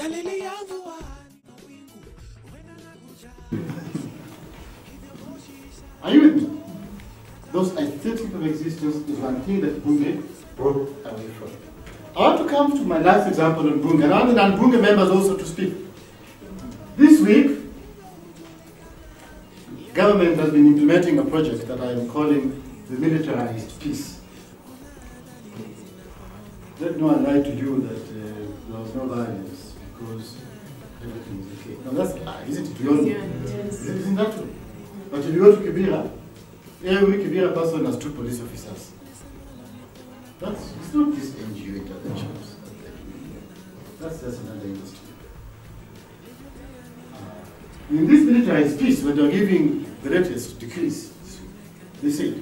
Are you with me? Those aesthetic of existence is one thing that Bunge broke away from. I want to come to my last example on Bunge, and I want the non-Bunge members also to speak. This week, government has been implementing a project that I am calling the militarized peace. Let no one lie to you that there was no violence because everything is okay. No, that's isn't it? We all know. Isn't that true? But if you go to Kibera, every Kibera person has 2 police officers. It's not this NGO interventions. That's another industry. In this militarized peace, when they're giving the latest decrees, they say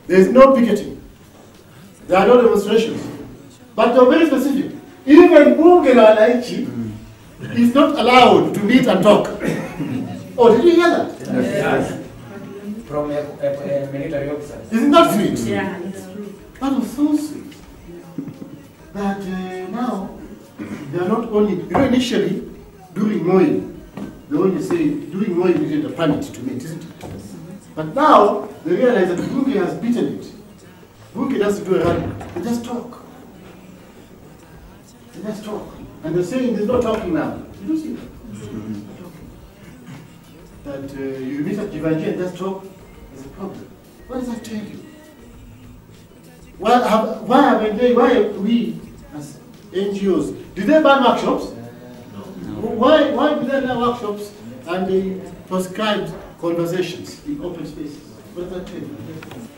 there is no picketing, there are no demonstrations, but they're very specific. Even Bunge la Wananchi is not allowed to meet and talk. Oh, did you hear that? Yes. From a military officer. Isn't that sweet? Yeah, it's true. That was so sweet. That now, they are not only, initially, during Moi, they only say, during Moi, we need a permit to meet, isn't it? But now, they realize that Bunge has beaten it. Bunge doesn't do a rally, they just talk. They just talk. And they're saying there's no talking now. You do see that? That you meet at Jivanji and just talk, there's a problem. What does that tell you? Why are we as NGOs, did they ban workshops? No. Why did they ban workshops and they prescribed conversations in open spaces? What does that tell you?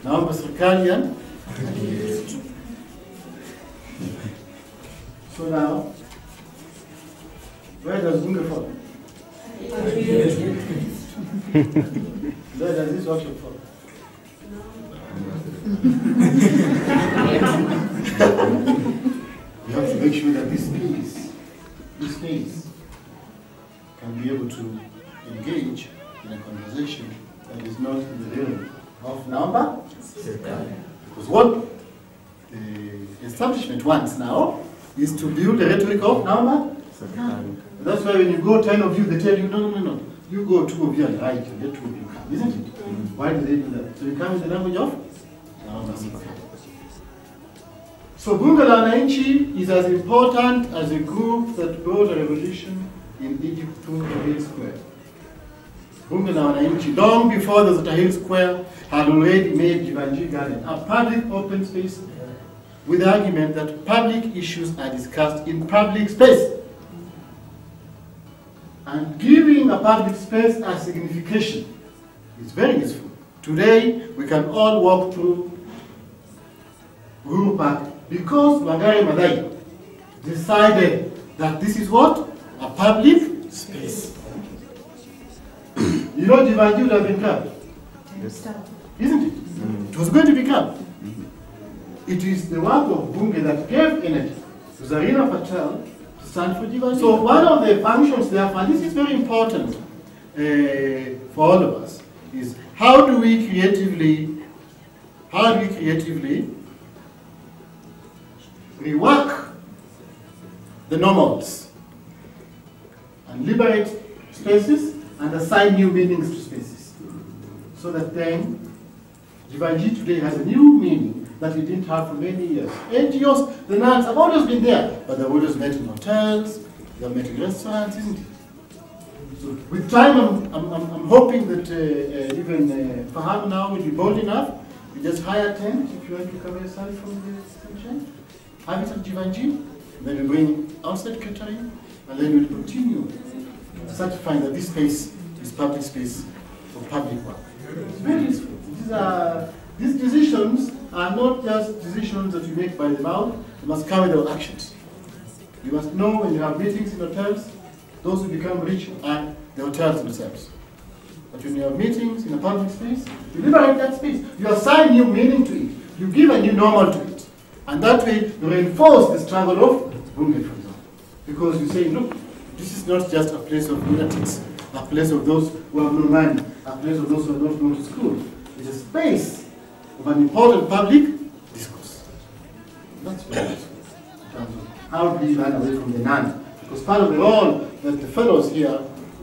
Now, Serikali. So now, where does Bunge fall? Where does this workshop fall? We have to make sure that this space can be able to engage in a conversation that is not in the realm of number. Because what the establishment wants now is to build a rhetoric of number. That's why when you go 10 of you, they tell you, no. You go 2 of you and write, and let 2 of you come, isn't it? Why do they do that? So you come in the language of number. So Bunge la Wananchi is as important as a group that brought a revolution in Egypt through Tahrir Square. Bunge la Wananchi, long before the Tahrir Square, had already made Jivanji Garden a public open space with the argument that public issues are discussed in public space. And giving a public space a signification is very useful. Today, we can all walk through Guru Park because Wangari Maathai decided that this is what? A public space. You know, Jivanji would have been clubbed. Isn't it? It was going to become. It is the work of Bunge that gave energy to Zarina Patel to stand for Jivanji. So one of the functions, therefore, and this is very important for all of us, is how do we creatively rework the normals and liberate spaces and assign new meanings to spaces. So that then Jivanji today has a new meaning that we didn't have for many years. NGOs, the nuns have always been there, but they've always met in hotels, they've met in restaurants, isn't it? So with time, I'm hoping that even Fahamu now will be bold enough. You just hire a tent if you want to cover yourself from the sunshine. Have it at Jivanji, then we bring outside catering, and then we'll continue certifying that this space is public space for public work. It's very useful. These decisions are not just decisions that you make by the mouth, you must carry their actions. You must know when you have meetings in hotels, those who become rich are the hotels themselves. But when you have meetings in a public space, you liberate that space. You assign new meaning to it. You give a new normal to it. And that way, you reinforce the struggle of Bunge, for example. Because you say, look, this is not just a place of lunatics, a place of those who have no money, a place of those who don't go to school. It's a space of an important public discourse. That's very useful in terms of how do we run away from the nun? Because part of the role that the fellows here,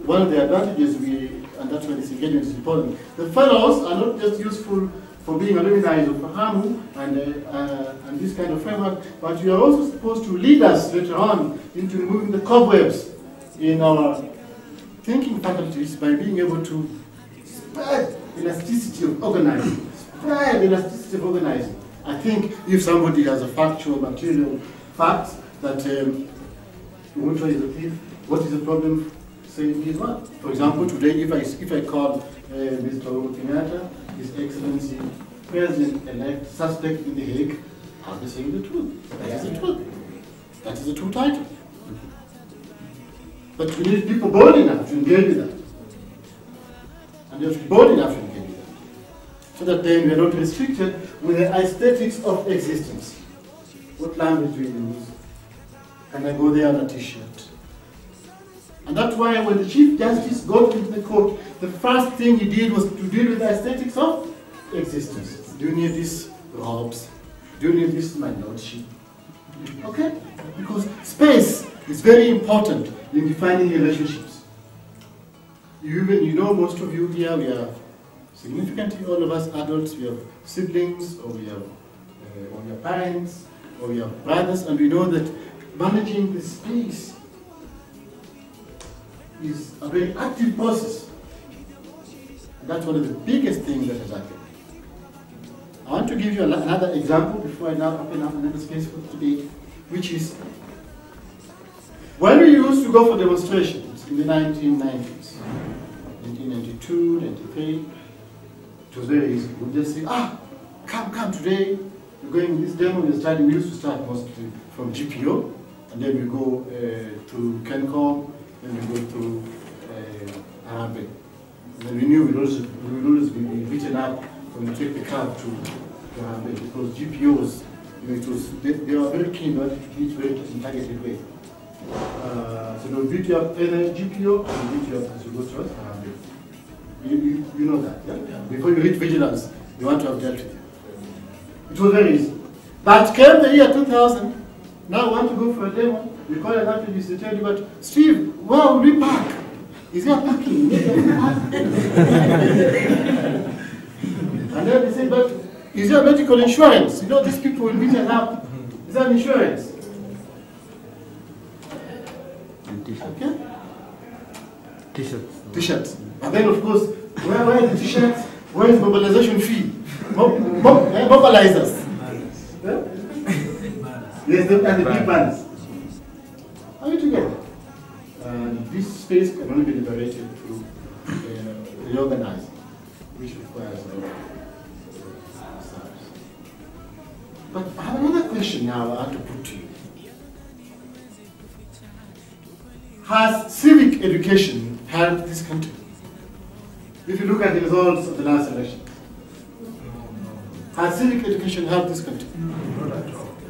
one of the advantages and that's why this engagement is important, the fellows are not just useful for being alumni of Fahamu and this kind of framework, but you are also supposed to lead us later on into removing the cobwebs in our thinking faculties by being able to spread elasticity of organizing. Spread elasticity of organizing. I think if somebody has a factual, material fact that Ouma is a thief, what is the problem saying he is what? For example, today if I call Mr. Ouma, His Excellency, President-elect, suspect in the Hague, I'll be saying the truth. That is the truth. That is the true title. But we need people bold enough to engage with that. And you have to be bold enough to engage with that. So that then we are not restricted with the aesthetics of existence. What language do we use? Can I go there on a t-shirt? And that's why when the Chief Justice got into the court, the first thing he did was to deal with the aesthetics of existence. Do you need these robes? Do you need this my lordship? Okay? Because space is very important in defining relationships. You know, most of you here, we are significantly, all of us adults, we have siblings, or we have parents, or we have brothers, and we know that managing the space is a very active process. And that's one of the biggest things that has happened. I want to give you another example before I now open up another space for today, which is when we used to go for demonstrations in the 1990s, 1992, 93, it was very easy. We would just say, come today, we're going this demo, we used to start mostly from GPO, and then we go to Kencom, then we go to Arabic. And then we knew we would always be beaten up when we take the cab to Arabic, because GPOs, they were very keen to beat very in targeted way. So they'll beat you up either GPO or beat you up as you go to Arabic. You know that, yeah? Before you reach vigilance, you want to have dealt with it. It was very easy. But came the year 2000, now I want to go for a demo, we call an activist, they tell you, but Steve, where will we park? Is there parking? And then they say, but is there medical insurance? You know, these people will beat us up. Is there insurance? Okay? T-shirts. T-shirts. And then, of course, where is the t-shirts? Where is mobilization fee? Mobilizers. Yeah? Yes, and the big banners. Are we together? This space can only be liberated through reorganizing, which requires a lot of service. But I have another question now I want to put to you. Has civic education helped this country? If you look at the results of the last election, has civic education helped this country?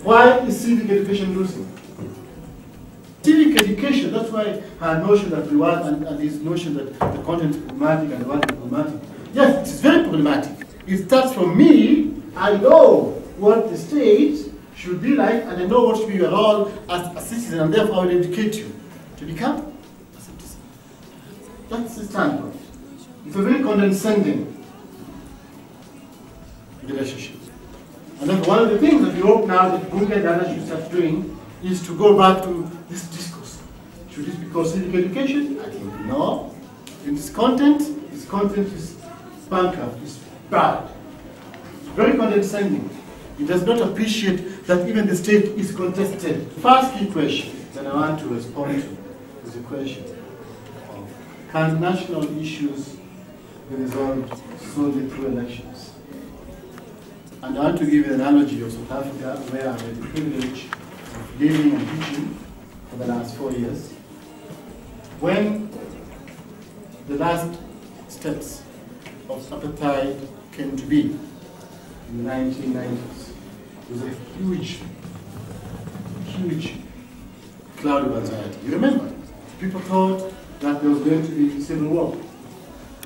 Why is civic education losing? Civic education, that's why her notion that we want and this notion that the content is problematic and the world is problematic. Yes, it is very problematic. It starts from me. I know what the state should be like, and I know what should be your role as a citizen, and therefore I will educate you to become a citizen. That's the standpoint. It's a very condescending relationship. And then one of the things that we hope now that Bunke and others should start doing is to go back to this discourse. Should this be called civic education? I think no. In this content is bankrupt, it's bad. It's very condescending. It does not appreciate that even the state is contested. The first key question that I want to respond to is the question of, can national issues be resolved solely through elections? And I want to give you an analogy of South Africa, where I had the privilege of living and teaching for the last 4 years. When the last steps of apartheid came to be in the 1990s, there was a huge cloud of anxiety. You remember? People thought that there was going to be civil war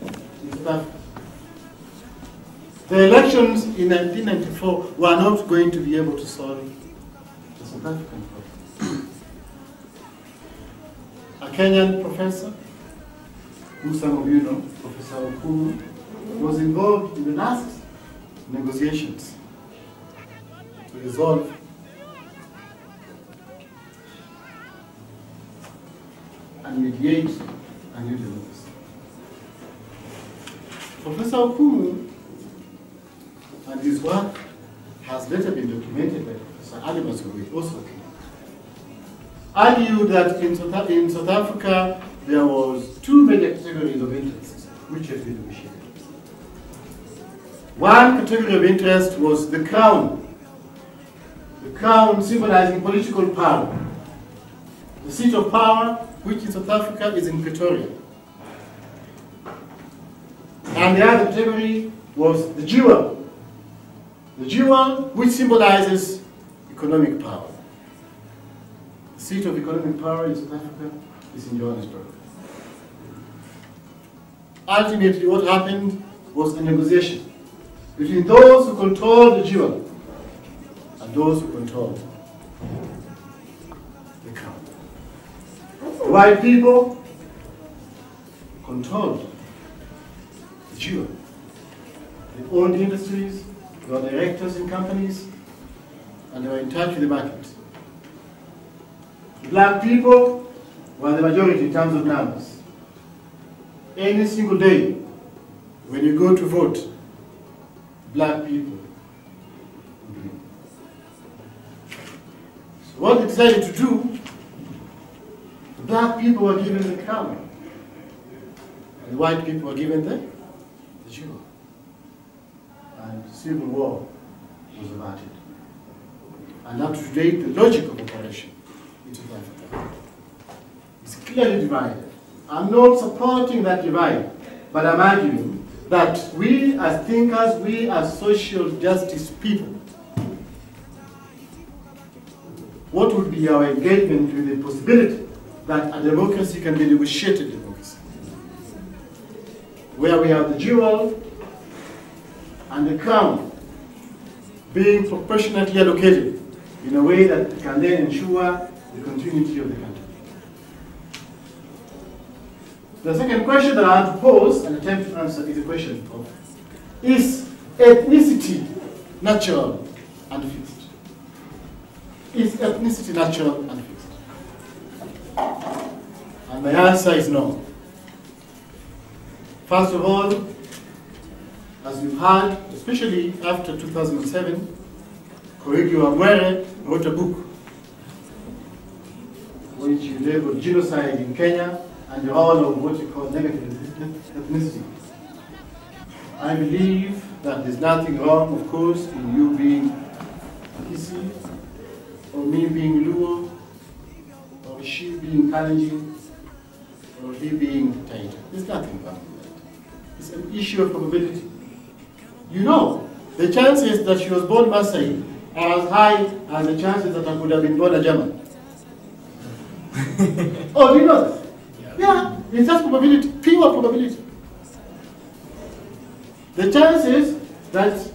in South Africa. The elections in 1994 were not going to be able to solve the South African problem. Kenyan professor, who some of you know, Professor Ouma, was involved in the last negotiations to resolve and mediate a new democracy. Professor Ouma and his work has later been documented by Professor Ali Masuri, also argued that in South Africa there was two major categories of interests which had been negotiated. One category of interest was the crown symbolizing political power. The seat of power, which in South Africa is in Pretoria. And the other category was the jewel. The jewel, which symbolizes economic power. The seat of economic power in South Africa is in Johannesburg. Ultimately, what happened was a negotiation between those who controlled the jewel and those who controlled the crown. The white people controlled the jewel. They owned industries, they were directors in companies, and they were in touch with the market. The black people were the majority in terms of numbers. Any single day, when you go to vote, black people would win. So what they decided to do, the black people were given the crown, and the white people were given the jewel. And civil war was averted. And up to date, the logic of operation in South Africa is clearly divided. I'm not supporting that divide, but I'm arguing that we as thinkers, we as social justice people, what would be our engagement with the possibility that a democracy can be negotiated democracy, where we have the jewel and the crown being proportionately allocated in a way that can then ensure the continuity of the country. The second question that I want to pose and attempt to answer is the question of, is ethnicity natural and fixed? Is ethnicity natural and fixed? And my answer is no. First of all, as we've heard, especially after 2007, Koigi Wamwere wrote a book which he labeled Genocide in Kenya and the role of what you call negative ethnicity. I believe that there's nothing wrong, of course, in you being Kisi, or me being Luo, or she being Kalenjin, or he being Taita. There's nothing wrong with that. It's an issue of probability. You know, the chances that she was born Maasai are as high as the chances that I could have been born a German. Oh, do you know that? Yeah, it's just probability, pure probability. The chances that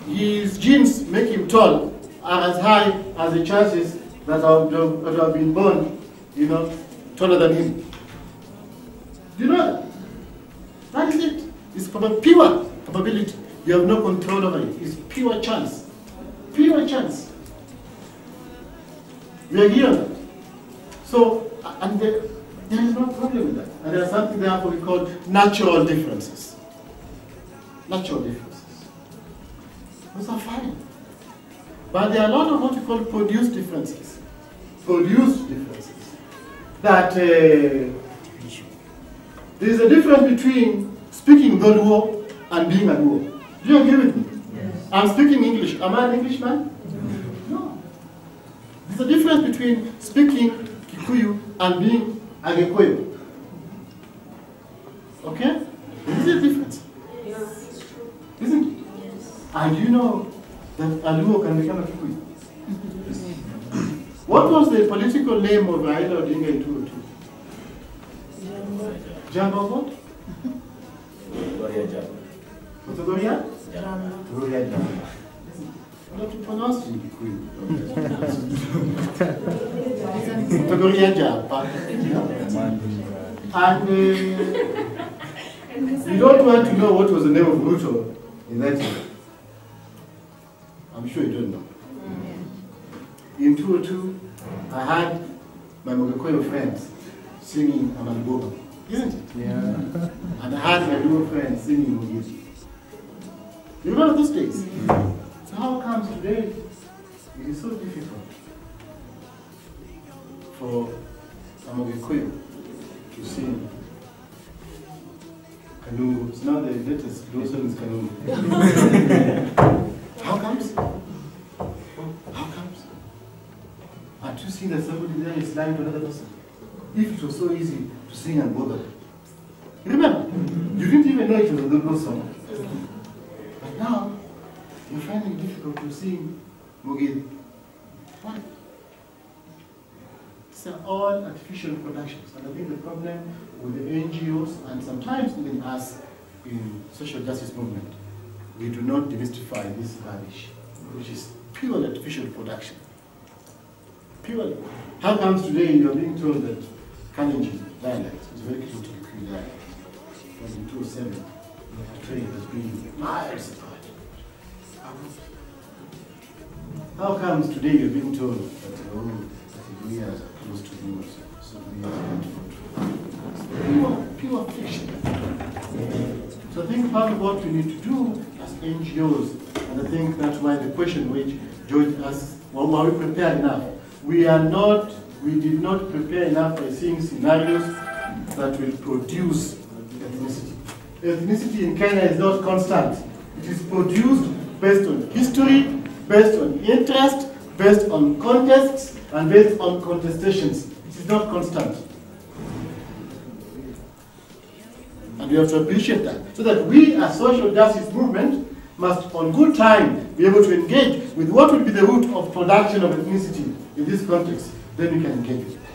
his genes make him tall are as high as the chances that I would have been born, you know, taller than him. Do you know that? That is it. It's pure probability. You have no control over it. It's pure chance. Pure chance. We agree on that. So, and there is no problem with that. And there's something therefore we call natural differences. Natural differences. Those are fine. But there are a lot of what we call produced differences. Produced differences. That there is a difference between speaking Luo and being a Luo. Do you agree with me? Yes. I'm speaking English. Am I an Englishman? No. There's a difference between speaking Kikuyu and being a Gikuyu. Okay? This is a difference. Yes. Isn't it? Yes. And you know that a Luo can become a Kikuyu. What was the political name of Raila Odinga in 2002? Jambo what? Categoria? Categoria Jamba. I don't have to pronounce it in Kikuyu. Categoria Jamba. And you don't want to know what was the name of Ruto in that year. I'm sure you don't know. In 2002, I had my Mogakoyo friends singing Amangoba, isn't it? Yeah. And I had my Luo friends singing Mugizi. You remember those days? So how comes today it is so difficult for a Mogakoyo to sing Kanungu? It's now the latest song is Kanungu. How comes? How comes? Had you seen that somebody there is lying to another person? If it was so easy to sing and bother. Remember, you didn't even know it was a Luo song. But now, you find it difficult to sing Mugithi. Why? These are all artificial productions. And I think the problem with the NGOs and sometimes even us in social justice movement, we do not demystify this rubbish, which is purely artificial production. Purely. How comes today you are being told that Kalenjin dialect is very close to the Cree dialect? Because in 2007, the trade has been miles apart. How comes today you're being told that we are close to the so we are pure fiction. So I think part of what we need to do as NGOs, and I think that's why the question which George asked, well, are we prepared enough? We did not prepare enough by seeing scenarios that will produce ethnicity. Ethnicity in Kenya is not constant. It is produced based on history, based on interest, based on contexts, and based on contestations. It is not constant. And we have to appreciate that. So that we as social justice movement must on good time be able to engage with what will be the root of production of ethnicity in this context. Then we can engage with it.